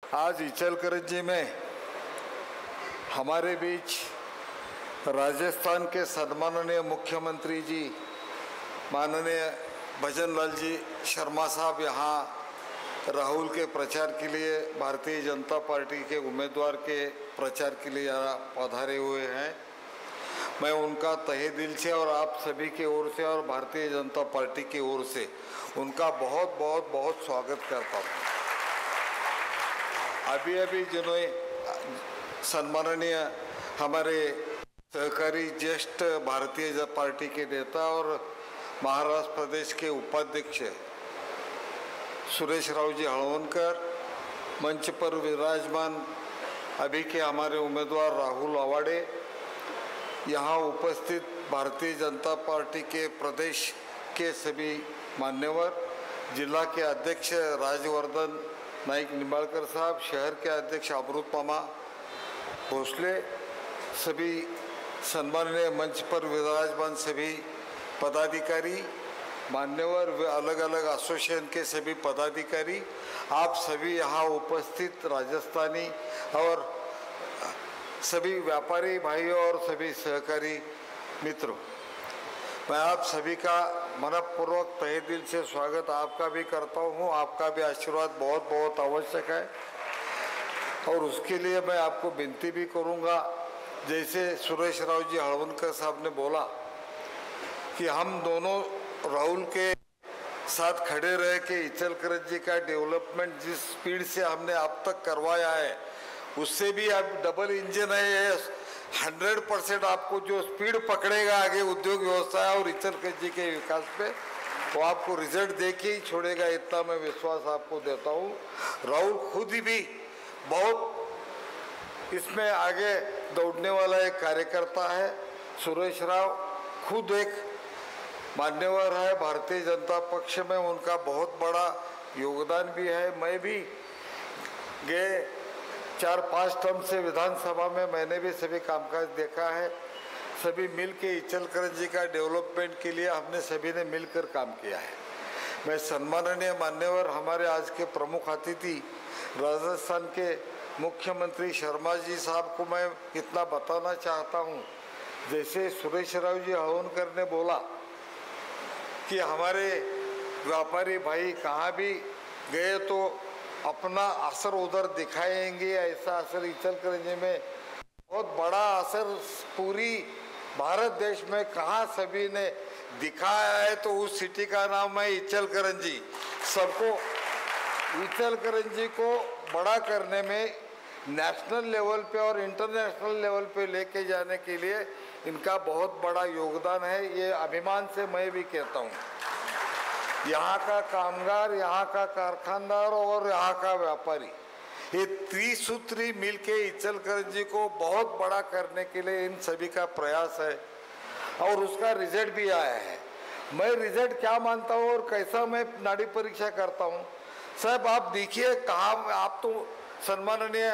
आज इचलकरंजी में हमारे बीच राजस्थान के सम्माननीय मुख्यमंत्री जी माननीय भजन लाल जी शर्मा साहब यहाँ राहुल के प्रचार के लिए भारतीय जनता पार्टी के उम्मीदवार के प्रचार के लिए यहाँ पधारे हुए हैं। मैं उनका तहे दिल से और आप सभी के ओर से और भारतीय जनता पार्टी की ओर से उनका बहुत बहुत बहुत स्वागत करता हूँ। अभी जिन्होंने सम्माननीय हमारे सहकारी ज्येष्ठ भारतीय जनता पार्टी के नेता और महाराष्ट्र प्रदेश के उपाध्यक्ष सुरेश राव जी हळवणकर, मंच पर विराजमान अभी के हमारे उम्मीदवार राहुल अवाड़े, यहाँ उपस्थित भारतीय जनता पार्टी के प्रदेश के सभी मान्यवर, जिला के अध्यक्ष राजवर्धन नाइक निंबाळकर साहब, शहर के अध्यक्ष अमृत मामा भोसले, सभी सम्माननीय मंच पर विराजमान सभी पदाधिकारी, मान्यवर, अलग अलग एसोसिएशन के सभी पदाधिकारी, आप सभी यहाँ उपस्थित राजस्थानी और सभी व्यापारी भाइयों और सभी सहकारी मित्रों, मैं आप सभी का मनपूर्वक तहे दिल से स्वागत आपका भी करता हूँ। आपका भी आशीर्वाद बहुत बहुत आवश्यक है और उसके लिए मैं आपको विनती भी करूँगा, जैसे सुरेश राव जी हळवणकर साहब ने बोला कि हम दोनों राहुल के साथ खड़े रह के इचलकरंजी का डेवलपमेंट जिस स्पीड से हमने अब तक करवाया है उससे भी अब डबल इंजन है। 100% आपको जो स्पीड पकड़ेगा आगे उद्योग व्यवसाय और इचलकरंजी के विकास पे, वो आपको रिजल्ट दे के ही छोड़ेगा, इतना मैं विश्वास आपको देता हूँ। राहुल खुद ही भी बहुत इसमें आगे दौड़ने वाला एक कार्यकर्ता है। सुरेश राव खुद एक मान्यवर है भारतीय जनता पक्ष में, उनका बहुत बड़ा योगदान भी है। मैं भी गए 4-5 टर्म से विधानसभा में मैंने भी सभी कामकाज देखा है। सभी मिल के इचलकरंजी का डेवलपमेंट के लिए हमने सभी ने मिलकर काम किया है। मैं सम्माननीय मान्यवर हमारे आज के प्रमुख अतिथि राजस्थान के मुख्यमंत्री शर्मा जी साहब को मैं इतना बताना चाहता हूँ, जैसे सुरेश राव जी हळवणकर ने बोला कि हमारे व्यापारी भाई कहाँ भी गए तो अपना असर उधर दिखाएंगे, ऐसा असर इचलकरंजी में बहुत बड़ा असर पूरी भारत देश में कहाँ सभी ने दिखाया है, तो उस सिटी का नाम है इचलकरंजी। सबको इचलकरंजी को बड़ा करने में नेशनल लेवल पे और इंटरनेशनल लेवल पे लेके जाने के लिए इनका बहुत बड़ा योगदान है। ये अभिमान से मैं भी कहता हूँ। यहाँ का कामगार, यहाँ का कारखानदार और यहाँ का व्यापारी, ये त्रिसूत्री मिलके इचलकरंजी को बहुत बड़ा करने के लिए इन सभी का प्रयास है और उसका रिजल्ट भी आया है। मैं रिजल्ट क्या मानता हूँ और कैसा मैं नाड़ी परीक्षा करता हूँ, साहब आप देखिए कहाँ, आप तो सम्माननीय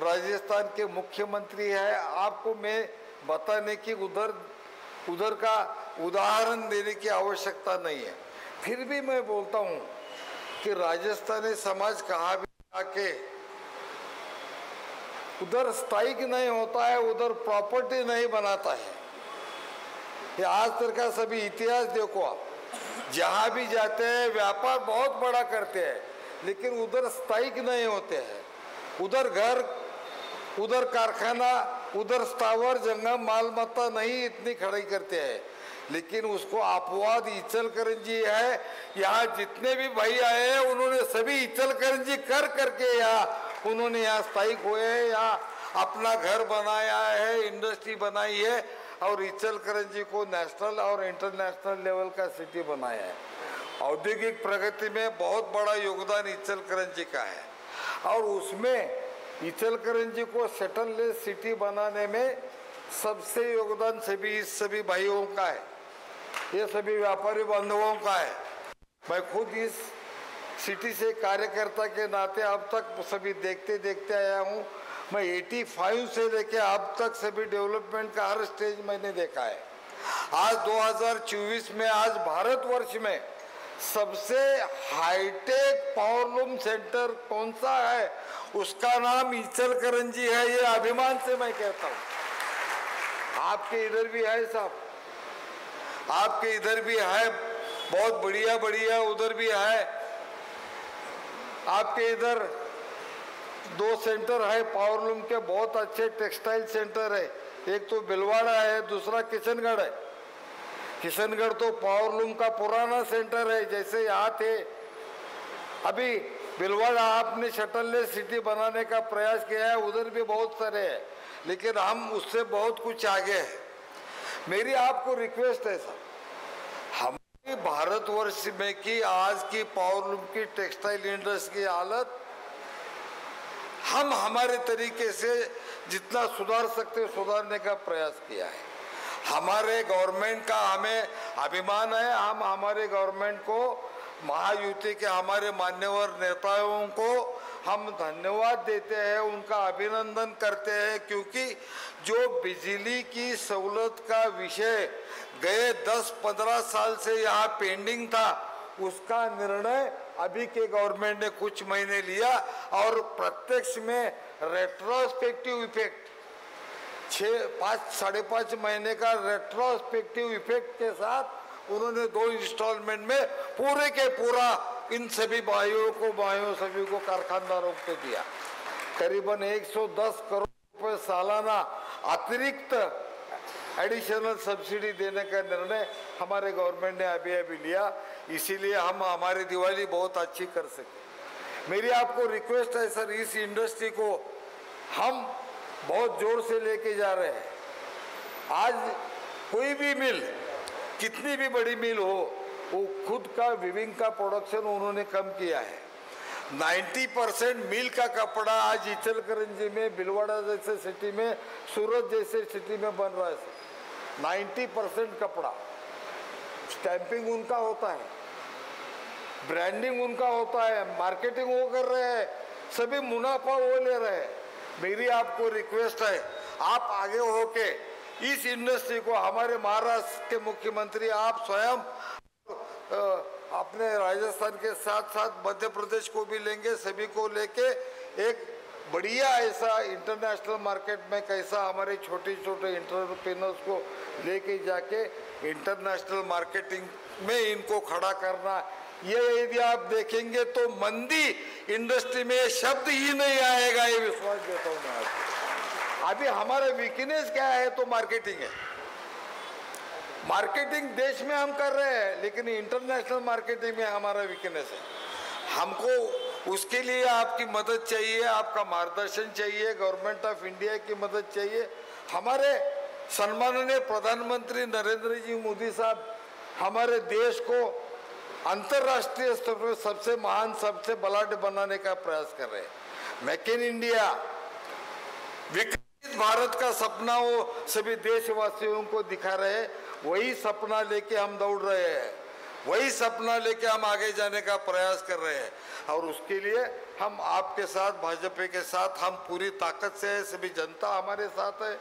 राजस्थान के मुख्यमंत्री है, आपको मैं बताने की उधर का उदाहरण देने की आवश्यकता नहीं है। फिर भी मैं बोलता हूँ कि राजस्थानी समाज कहाँ भी आके उधर स्थायी नहीं होता है, उधर प्रॉपर्टी नहीं बनाता है। ये आज तक का सभी इतिहास देखो आप, जहाँ भी जाते हैं व्यापार बहुत बड़ा करते हैं, लेकिन उधर स्थायी नहीं होते हैं। उधर घर, उधर कारखाना, उधर स्थावर जंगम मालमत्ता नहीं इतनी खड़ी करते हैं, लेकिन उसको अपवाद इचलकरंजी है। यहाँ जितने भी भाई आए हैं उन्होंने सभी इचलकरंजी कर करके यहाँ उन्होंने यहाँ स्थायिक हुए हैं, यहाँ अपना घर बनाया है, इंडस्ट्री बनाई है और इचलकरंजी को नेशनल और इंटरनेशनल लेवल का सिटी बनाया है। औद्योगिक प्रगति में बहुत बड़ा योगदान इचलकरंजी का है और उसमें इचलकरंजी को सेटललेस सिटी बनाने में सबसे योगदान सभी भाइयों का है, ये सभी व्यापारी बांधवों का है। मैं खुद इस सिटी से कार्यकर्ता के नाते अब तक सभी देखते देखते आया हूँ। मैं 85 से लेके अब तक सभी डेवलपमेंट का हर स्टेज मैंने देखा है। आज 2024 में आज भारतवर्ष में सबसे हाईटेक पावरलूम सेंटर कौन सा है, उसका नाम इचलकरंजी है। ये अभिमान से मैं कहता हूँ। आपके इधर भी है साहब, आपके इधर भी है, बहुत बढ़िया बढ़िया, उधर भी है। आपके इधर 2 सेंटर है पावरलूम के, बहुत अच्छे टेक्सटाइल सेंटर है। एक तो भिलवाड़ा है, दूसरा किशनगढ़ है। किशनगढ़ तो पावरलूम का पुराना सेंटर है, जैसे यहाँ थे। अभी भिलवाड़ा आपने शटललेस सिटी बनाने का प्रयास किया है, उधर भी बहुत सारे हैं, लेकिन हम उससे बहुत कुछ आगे हैं। मेरी आपको रिक्वेस्ट है सर, हमारे भारतवर्ष में की आज की पावरलूम की टेक्सटाइल इंडस्ट्री की हालत हम हमारे तरीके से जितना सुधार सकते सुधारने का प्रयास किया है। हमारे गवर्नमेंट का हमें अभिमान है। हम हमारे गवर्नमेंट को, महायुति के हमारे मान्यवर नेताओं को हम धन्यवाद देते हैं, उनका अभिनंदन करते हैं, क्योंकि जो बिजली की सहूलत का विषय गए 10-15 साल से यहाँ पेंडिंग था, उसका निर्णय अभी के गवर्नमेंट ने कुछ महीने लिया और प्रत्यक्ष में रेट्रोस्पेक्टिव इफेक्ट 5-5.5 महीने का रेट्रोस्पेक्टिव इफेक्ट के साथ उन्होंने 2 इंस्टॉलमेंट में पूरे के पूरा इन सभी भाइयों सभी को कारखानदारों को दिया। करीबन 110 करोड़ रुपए सालाना अतिरिक्त एडिशनल सब्सिडी देने का निर्णय हमारे गवर्नमेंट ने अभी लिया, इसीलिए हम हमारी दिवाली बहुत अच्छी कर सके। मेरी आपको रिक्वेस्ट है सर, इस इंडस्ट्री को हम बहुत जोर से लेके जा रहे हैं। आज कोई भी मिल, कितनी भी बड़ी मिल हो, वो खुद का वीविंग का प्रोडक्शन उन्होंने कम किया है। 90% मिल का कपड़ा आज इचलकरंजी में, भिलवाड़ा जैसे सिटी में, सूरत जैसे सिटी में बन रहा है। 90% कपड़ा स्टैंपिंग उनका होता है, ब्रांडिंग उनका होता है, मार्केटिंग वो कर रहे हैं, सभी मुनाफा वो ले रहे हैं। मेरी आपको रिक्वेस्ट है, आप आगे होके इस इंडस्ट्री को, हमारे महाराष्ट्र के मुख्यमंत्री आप स्वयं अपने राजस्थान के साथ साथ मध्य प्रदेश को भी लेंगे, सभी को लेके एक बढ़िया ऐसा इंटरनेशनल मार्केट में कैसा हमारे छोटे छोटे एंटरप्रेन्योर्स को लेके जाके इंटरनेशनल मार्केटिंग में इनको खड़ा करना। ये यदि आप देखेंगे तो मंदी इंडस्ट्री में शब्द ही नहीं आएगा, ये विश्वास देता हूँ मैं आपको। अभी हमारा वीकनेस क्या है तो मार्केटिंग है। मार्केटिंग देश में हम कर रहे हैं, लेकिन इंटरनेशनल मार्केटिंग में हमारा वीकनेस है। हमको उसके लिए आपकी मदद चाहिए, आपका मार्गदर्शन चाहिए, गवर्नमेंट ऑफ इंडिया की मदद चाहिए। हमारे सम्माननीय प्रधानमंत्री नरेंद्र जी मोदी साहब हमारे देश को अंतर्राष्ट्रीय स्तर पर सबसे महान, सबसे बलाढ्य बनाने का प्रयास कर रहे हैं। मेक इन इंडिया, विकसित भारत का सपना वो सभी देशवासियों को दिखा रहे हैं। वही सपना लेके हम दौड़ रहे हैं, वही सपना लेके हम आगे जाने का प्रयास कर रहे हैं। और उसके लिए हम आपके साथ, भाजपा के साथ हम पूरी ताकत से है, सभी जनता हमारे साथ है।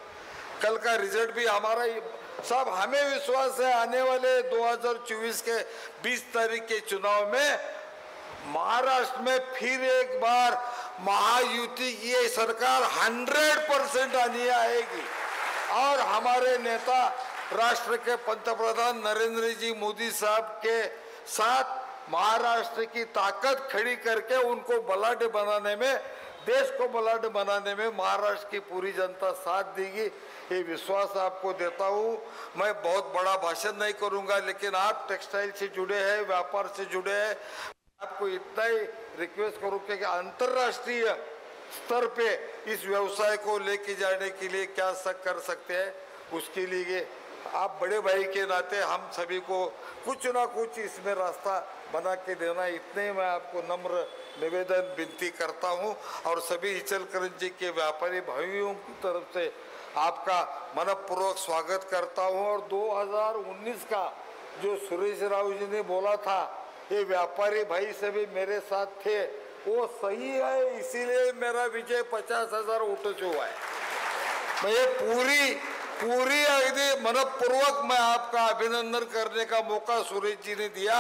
कल का रिजल्ट भी हमारा सब, हमें विश्वास है आने वाले 2024 के 20 तारीख के चुनाव में महाराष्ट्र में फिर एक बार महायुति की सरकार 100% आनी आएगी। और हमारे नेता राष्ट्र के पंतप्रधान नरेंद्र जी मोदी साहब के साथ महाराष्ट्र की ताकत खड़ी करके उनको बलाढ्य बनाने में, देश को बलाढ्य बनाने में महाराष्ट्र की पूरी जनता साथ देगी, ये विश्वास आपको देता हूँ। मैं बहुत बड़ा भाषण नहीं करूँगा, लेकिन आप टेक्सटाइल से जुड़े हैं, व्यापार से जुड़े हैं, आपको इतना ही रिक्वेस्ट करूँ कि अंतर्राष्ट्रीय स्तर पे इस व्यवसाय को लेके जाने के लिए क्या कर सकते हैं, उसके लिए आप बड़े भाई के नाते हम सभी को कुछ ना कुछ इसमें रास्ता बना के देना, इतने ही मैं आपको नम्र निवेदन विनती करता हूं। और सभी इचलकरंजी के व्यापारी भाइयों की तरफ से आपका मनपूर्वक स्वागत करता हूं। और 2019 का जो सुरेश राव जी ने बोला था, ये व्यापारी भाई सभी मेरे साथ थे, वो सही है, इसीलिए मेरा विजय 50,000 वोटों से हुआ है। मैं ये पूरी अगदी मनपूर्वक मैं आपका अभिनंदन करने का मौका सुरेश जी ने दिया।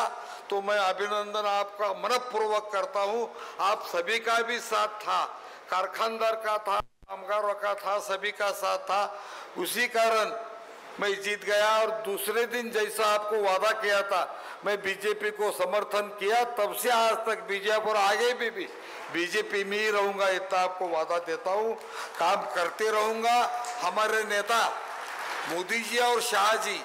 तो मैं अभिनंदन आपका मनपूर्वक करता हूं। आप सभी का भी साथ था, कारखानदार का था, कामगारों का था, सभी का साथ था। उसी कारण मैं जीत गया। और दूसरे दिन जैसा आपको वादा किया था, मैं बीजेपी को समर्थन किया, तब से आज तक बीजेपी और आगे भी बीजेपी में ही रहूंगा, इतना आपको वादा देता हूं। काम करते रहूंगा। हमारे नेता मोदी जी और शाह जी,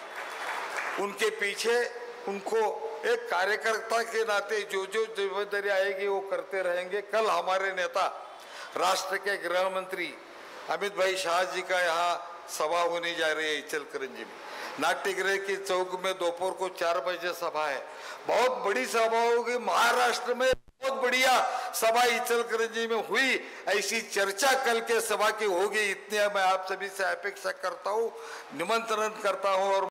उनके पीछे उनको एक कार्यकर्ता के नाते जो जो जिम्मेदारी आएगी वो करते रहेंगे। कल हमारे नेता राष्ट्र के गृह मंत्री अमित भाई शाह जी का यहाँ सभा होने जा रही है इचलकरंजी में, नाट्यगृह के चौक में। दोपहर को 4 बजे सभा है। बहुत बड़ी सभा होगी महाराष्ट्र में, बहुत बढ़िया सभा इचलकरंजी में हुई। ऐसी चर्चा कल के सभा की होगी, इतनी मैं आप सभी से अपेक्षा करता हूँ, निमंत्रण करता हूँ। और